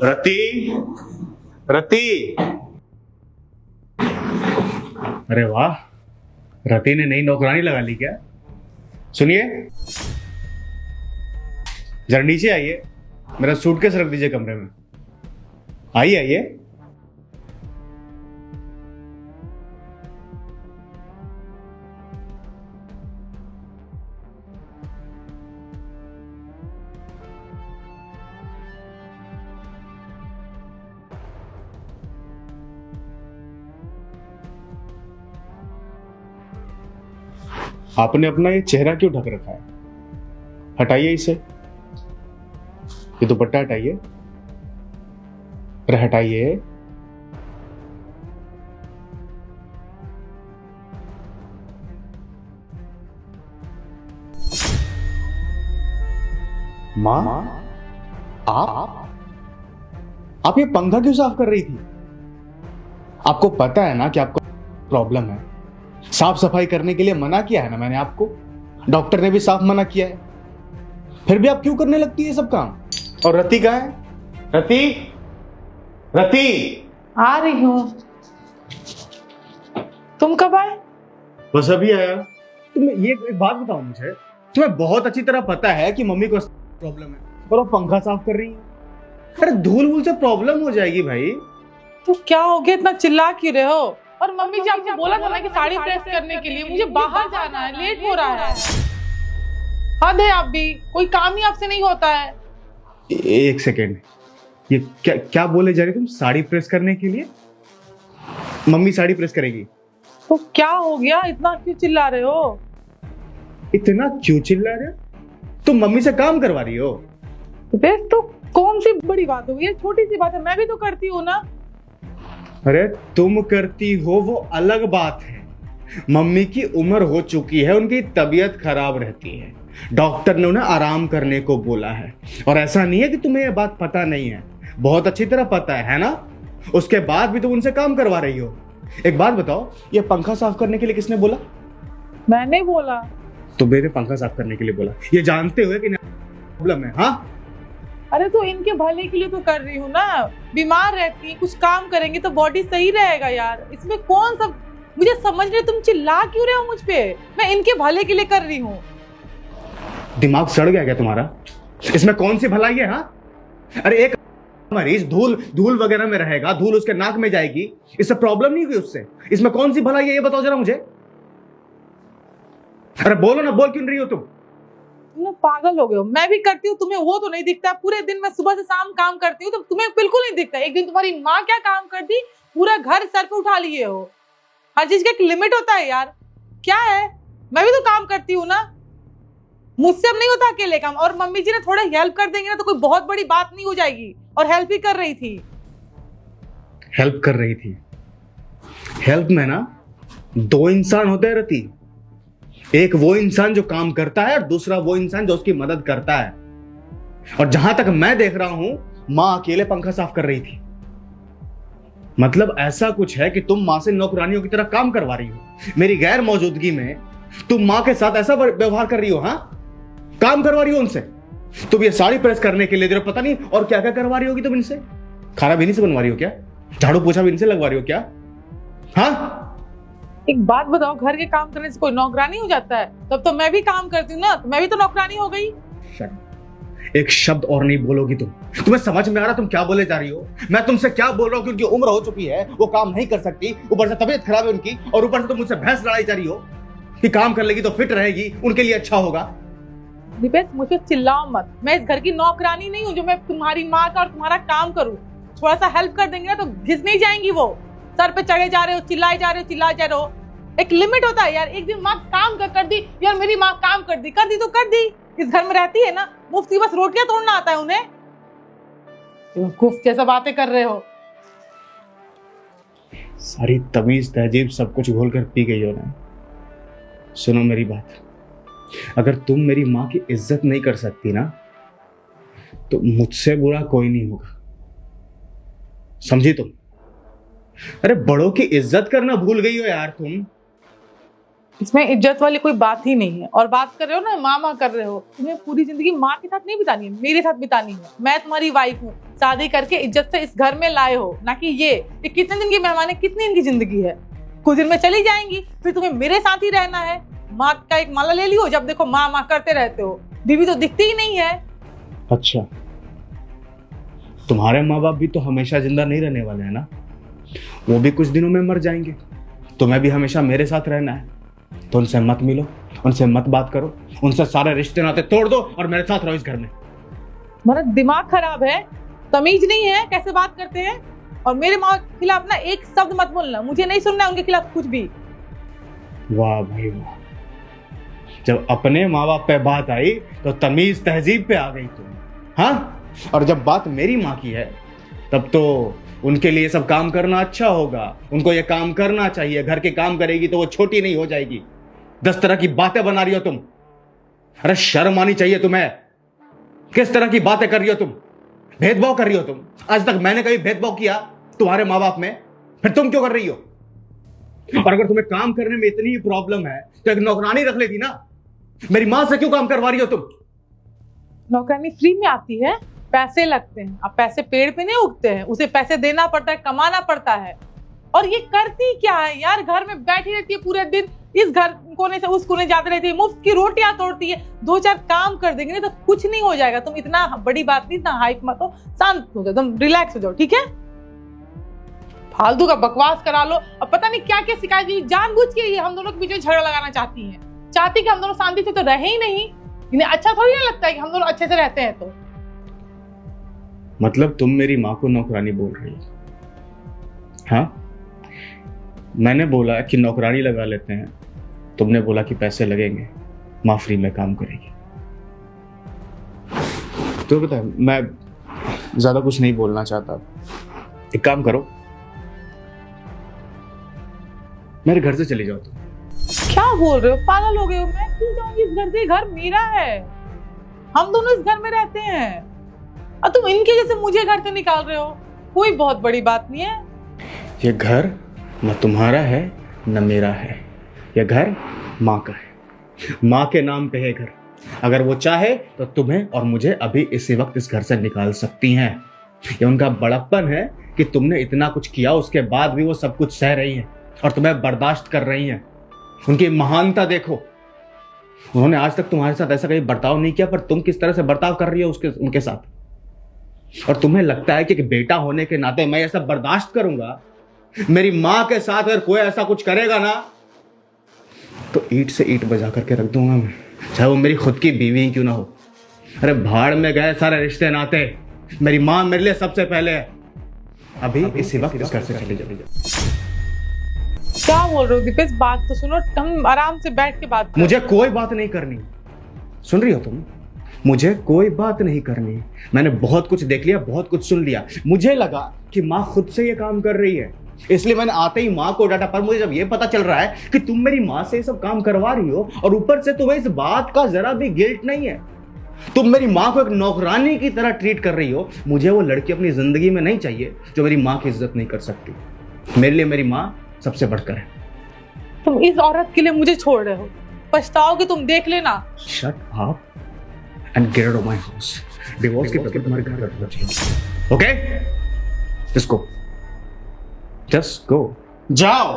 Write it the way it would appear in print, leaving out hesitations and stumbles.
रति, रति। अरे वाह, रति ने नई नौकरानी लगा ली क्या? सुनिए, जरा नीचे आइए, मेरा सूटकेस रख दीजिए कमरे में। आइए आइए। आपने अपना ये चेहरा क्यों ढक रखा है? हटाइए इसे, ये दुपट्टा हटाइए। अरे हटाइए। माँ, आप ये पंखा क्यों साफ कर रही थी? आपको पता है ना कि आपको प्रॉब्लम है। साफ सफाई करने के लिए मना किया है ना मैंने आपको, डॉक्टर ने भी साफ मना किया है, फिर भी आप क्यों करने लगती है सब काम? और रति कहाँ है? रति, रति। आ रही हूँ। तुम कब आए? बस अभी आया। तुम ये एक बात बताओ मुझे, तुम्हें बहुत अच्छी तरह पता है कि मम्मी को प्रॉब्लम है और वो पंखा साफ कर रही है। अरे धूल वूल से प्रॉब्लम हो जाएगी भाई। तो क्या हो गया, इतना चिल्ला क्यों रहे हो? और मम्मी जी आपको बोला था ना कि साड़ी प्रेस करने के लिए, मुझे बाहर जाना है, लेट हो रहा है। हद है, आप भी कोई काम ही आपसे नहीं होता है। एक सेकेंड, ये क्या क्या बोले जा रही तुम? साड़ी प्रेस करने के लिए? मम्मी साड़ी प्रेस करेगी? तो क्या हो गया, इतना क्यों चिल्ला रहे हो? इतना क्यों चिल्ला रहे हो? तुम मम्मी से काम करवा रही हो? देख, तो कौन सी बड़ी बात हो, ये छोटी सी बात है, मैं भी तो करती हूँ ना। अरे तुम करती हो वो अलग बात है। मम्मी की उम्र हो चुकी है, उनकी तबीयत खराब रहती है, डॉक्टर ने उन्हें आराम करने को बोला है। और ऐसा नहीं है कि तुम्हें ये बात पता नहीं है, बहुत अच्छी तरह पता है ना? उसके बाद भी तुम उनसे काम करवा रही हो। एक बात बताओ, ये पंखा साफ करने के लिए किसने बोला? मैंने बोला। तो मेरे पंखा साफ करने के लिए बोला, ये जानते हुए कि प्रॉब्लम है? हाँ, अरे तो इनके भले के लिए तो कर रही हूँ ना। बीमार रहती है, कुछ काम करेंगे तो बॉडी सही रहेगा यार। इसमें कौन सा, मुझे समझ नहीं, तुम चिल्ला क्यों रहे हो मुझ पे? मैं इनके भले के लिए कर रही हूँ। दिमाग सड़ गया क्या तुम्हारा? इसमें कौन सी भलाई है? हाँ, अरे एक मरीज धूल धूल वगैरह में रहेगा, धूल उसके नाक में जाएगी, इससे प्रॉब्लम नहीं हुई उससे। इसमें कौन सी भलाई है ये बताओ जरा मुझे। अरे बोलो ना, बोल क्यों नहीं रही हो तुम? तुम लोग पागल हो गए हो। मैं भी करती हूँ, तुम्हें वो तो नहीं दिखता। पूरे दिन मैं सुबह से शाम काम करती हूँ तो तुम्हें बिल्कुल नहीं दिखता। एक दिन तुम्हारी माँ क्या काम करती, पूरा घर सर पे उठा लिए हो। हर चीज का एक लिमिट होता है यार। क्या है, मैं भी तो काम करती हूँ ना, मुझसे अब नहीं होता अकेले काम। और मम्मी जी ने थोड़ा हेल्प कर देंगे ना तो कोई बहुत बड़ी बात नहीं हो जाएगी। और हेल्प ही कर रही थी। हेल्प कर रही थी? हेल्प में ना दो इंसान होते हैं रति, एक वो इंसान जो काम करता है और दूसरा वो इंसान जो उसकी मदद करता है। और जहां तक मैं देख रहा हूं, मां अकेले पंखा साफ कर रही थी। मतलब ऐसा कुछ है कि तुम मां से नौकरानियों की तरह काम करवा रही हो। मेरी गैर मौजूदगी में तुम मां के साथ ऐसा व्यवहार कर रही हो। हाँ, काम करवा रही हो उनसे। तुम ये साड़ी प्रेस करने के लिए दे रहे हो, पता नहीं और क्या क्या करवा रही होगी तुम इनसे। खाना भी इन्हीं से बनवा रही हो क्या? झाड़ू पोछा भी इनसे लगवा रही हो क्या? हाँ, एक बात बताओ, घर के काम करने से कोई नौकरानी हो जाता है? तब तो मैं भी काम करती हूँ ना, तो मैं भी तो नौकरानी हो गई। एक शब्द और नहीं बोलोगी तुम। तुम्हें समझ में आ रहा तुम क्या बोले जा रही हो? मैं तुमसे क्या बोल रहा हूँ कि उनकी उम्र हो चुकी है, वो काम नहीं कर सकती, ऊपर से तबीयत खराब है उनकी, और ऊपर से तुम मुझसे बहस लड़ाई जा रही हो कि काम कर लेगी तो फिट रहेगी, उनके लिए अच्छा होगा। दिपेश, मुझे चिल्लाओ मत। मैं इस घर की नौकरानी नहीं हूँ जो मैं तुम्हारी माँ का और तुम्हारा काम करूँ। थोड़ा सा हेल्प कर देंगे ना तो घिस नहीं जाएंगी वो। सर पे चढ़े जा रहे हो, चिल्लाए जा रहे हो, चिल्लाए जा रहे हो। एक लिमिट होता है यार। एक दिन माँ काम कर दी यार, मेरी माँ काम कर दी तो कर दी। इस घर में रहती है ना, मुफ्त की बस रोटियां तोड़ना आता है उन्हें। बेवकूफ जैसा बातें कर रहे हो। सारी तमीज तहजीब सब कुछ घोल कर पी गई हो ना। सुनो मेरी बात, अगर तुम मेरी माँ की इज्जत नहीं कर सकती ना तो मुझसे बुरा कोई नहीं होगा, समझी तुम? अरे बड़ों की इज्जत करना भूल गई हो यार तुम। इसमें इज्जत वाली कोई बात ही नहीं है। और बात कर रहे हो ना, माँ कर रहे हो, तुम्हें पूरी जिंदगी माँ के साथ नहीं बितानी है, मेरे साथ बितानी है। मैं तुम्हारी वाइफ हूँ, शादी करके इज्जत से इस घर में लाए हो, ना कि ये कितने दिन की मेहमान है, कितनी इनकी जिंदगी है। कुछ दिन में चली जाएंगी, फिर तुम्हें मेरे साथ ही रहना है। माँ का एक माला ले लियो, जब देखो माँ करते रहते हो, बीवी तो दिखती ही नहीं है। अच्छा, तुम्हारे माँ बाप भी तो हमेशा जिंदा नहीं रहने वाले हैं ना, वो भी कुछ दिनों में मर जाएंगे। तुम्हें भी हमेशा मेरे साथ रहना है, तो उनसे मत मिलो, उनसे मत बात करो, उनसे सारे रिश्ते नाते तोड़ दो और मेरे साथ रहो इस घर में। तुम्हारा दिमाग खराब है, तमीज नहीं है कैसे बात करते हैं। और मेरे माँ के खिलाफ ना एक शब्द मत बोलना, मुझे नहीं सुनना है उनके खिलाफ कुछ भी। वाह भाई वाह, जब अपने माँ बाप पे बात आई तो तमीज तहजीब पे आ गई तुम, हाँ? और जब बात मेरी माँ की है तब तो उनके लिए सब काम करना अच्छा होगा, उनको ये काम करना चाहिए। घर के काम करेगी तो वो छोटी नहीं हो जाएगी। 10 तरह की बातें बना रही हो तुम। अरे शर्म आनी चाहिए तुम्हें। किस तरह की बातें कर रही हो तुम? भेदभाव कर रही हो तुम। आज तक मैंने कभी भेदभाव किया तुम्हारे माँ बाप में? फिर तुम क्यों कर रही हो? और अगर तुम्हें काम करने में इतनी ही प्रॉब्लम है तो एक नौकरानी रख लेती ना। मेरी माँ से क्यों काम करवा रही हो तुम? नौकरानी फ्री में आती है, पैसे लगते हैं। अब पैसे पेड़ पे नहीं उगते हैं, उसे पैसे देना पड़ता है, कमाना पड़ता है। और ये करती क्या है यार, घर में बैठी रहती है पूरे दिन, इस घर कोने से उस कोने जाती रहती है, मुफ्त की रोटियां तोड़ती है। 2-4 काम कर देंगे नहीं तो कुछ नहीं हो जाएगा। तुम इतना बड़ी बात नहीं, इतना हाइप मत हो, शांत हो जाओ, तुम रिलैक्स हो जाओ, ठीक है? फालतू का बकवास करा लो। अब पता नहीं क्या क्या शिकायत की, जानबूझ के ये हम दोनों के बीच में झगड़ा लगाना चाहती है। चाहती कि हम दोनों शांति से तो रहे ही नहीं। इन्हें अच्छा थोड़ी ना लगता है कि हम दोनों अच्छे से रहते हैं। तो मतलब तुम मेरी माँ को नौकरानी बोल रही हो? हाँ, मैंने बोला कि नौकरानी लगा लेते हैं, तुमने बोला कि पैसे लगेंगे, माँ फ्री में काम करेगी। तो पता है, मैं ज्यादा कुछ नहीं बोलना चाहता। एक काम करो, मेरे घर से चली जाओ तुम। क्या बोल रहे हो, पागल हो गए हो? मैं क्यों जाऊंगी इस घर से? घर मेरा है, हम दोनों इस घर में रहते हैं। और तुम इनके जैसे मुझे घर से निकाल रहे हो, कोई बहुत बड़ी बात नहीं है। ये घर न तुम्हारा है न मेरा है, ये घर माँ का है। माँ के नाम पे है घर। अगर वो चाहे तो तुम्हें और मुझे अभी इसी वक्त इस घर से निकाल सकती हैं। ये उनका बड़प्पन है कि तुमने इतना कुछ किया, उसके बाद भी वो सब कुछ सह रही हैं और तुम्हें बर्दाश्त कर रही हैं। उनकी महानता देखो। उन्होंने आज तक तुम्हारे साथ ऐसा कभी बर्ताव नहीं किया, पर तुम किस तरह से बर्ताव कर रही हो उनके साथ। और तुम्हें लगता है कि बेटा होने के नाते मैं ये सब बर्दाश्त करूंगा? मेरी माँ के साथ अगर कोई ऐसा कुछ करेगा ना तो ईंट से ईंट बजा करके रख दूंगा मैं, चाहे वो मेरी खुद की बीवी ही क्यों ना हो। अरे भाड़ में गए सारे रिश्ते नाते। मेरी माँ मेरे लिए सबसे पहले है। अभी इसी वक्त इस घर से चली जाओ। क्या बोल रहे हो दीपेश? बात तो सुनो, हम आराम से बैठ के बात करें। मुझे कोई बात नहीं करनी। सुन रही हो तुम? मुझे कोई बात नहीं करनी। मैंने बहुत कुछ देख लिया, बहुत कुछ सुन लिया। मुझे लगा कि माँ खुद से ये काम कर रही है, इसलिए मैंने आते ही माँ को डांटा। पर मुझे जब ये पता चल रहा है कि तुम मेरी माँ से ये सब काम करवा रही हो और ऊपर से तुम्हें इस बात का जरा भी गिल्ट नहीं है, तुम मेरी माँ को एक नौकरानी की तरह ट्रीट कर रही हो। मुझे वो लड़की अपनी जिंदगी में नहीं चाहिए जो मेरी माँ की इज्जत नहीं कर सकती। मेरे लिए मेरी माँ सबसे बढ़कर है। तुम इस औरत के लिए मुझे छोड़ रहे हो, पछताओगे तुम, देख लेना। Shut up and get out of my house. Divorce की प्रक्रिया तुम्हारे घर रखना चाहिए। ओके, जस्ट गो, जाओ।